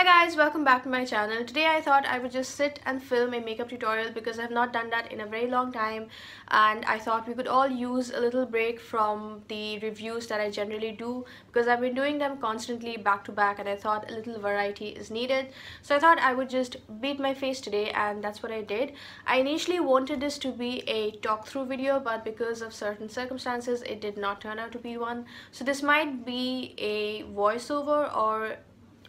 Hi guys, welcome back to my channel. Today I thought I would just sit and film a makeup tutorial because I have not done that in a very long time, and I thought we could all use a little break from the reviews that I generally do because I've been doing them constantly back to back, and I thought a little variety is needed. So I thought I would just beat my face today, and that's what I did. I initially wanted this to be a talk through video, but because of certain circumstances it did not turn out to be one. So this might be a voiceover, or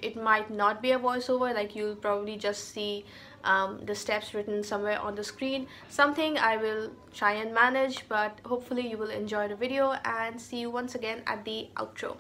it might not be a voiceover, like you'll probably just see the steps written somewhere on the screen. Something I will try and manage, but hopefully you will enjoy the video, and see you once again at the outro.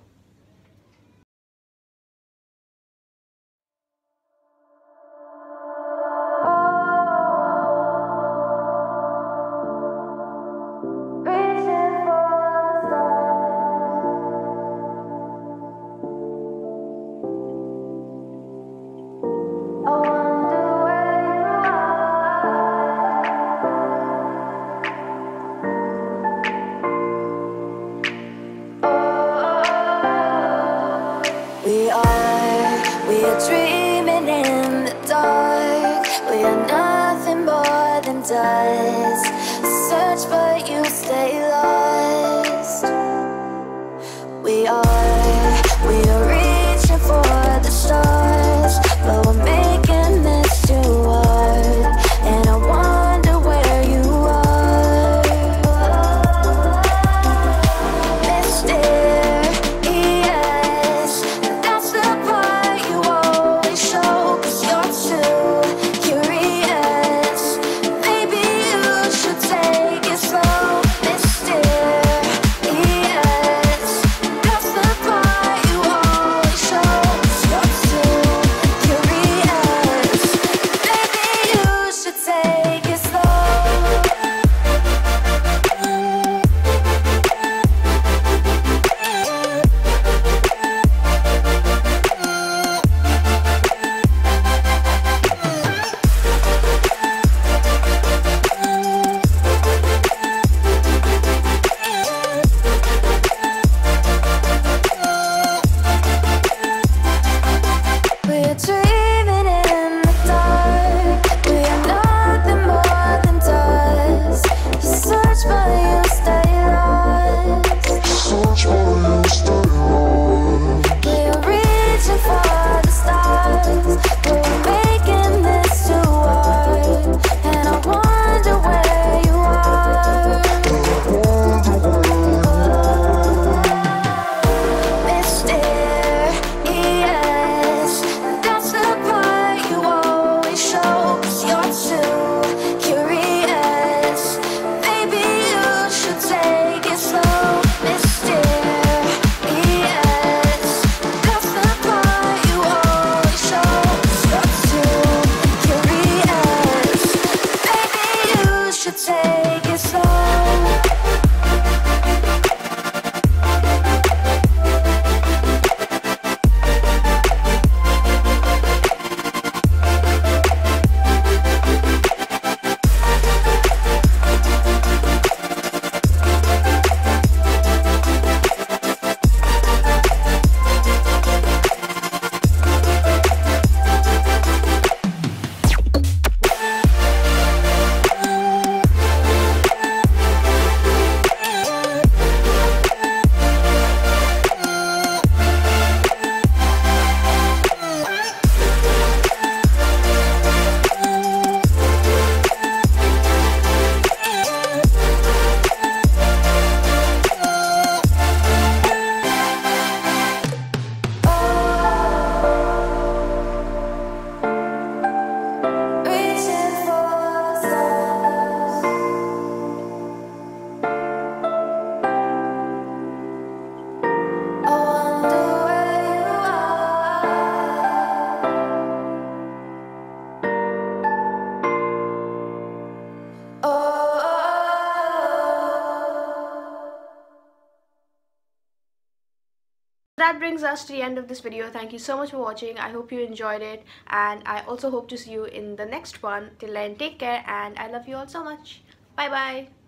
We are dreaming in the dark. We are nothing more than dust. Search but you stay lost. We are reaching for the stars, but we're making this too hard. And I wonder where you are. That brings us to the end of this video. Thank you so much for watching. I hope you enjoyed it, and I also hope to see you in the next one. Till then, take care, and I love you all so much. Bye bye.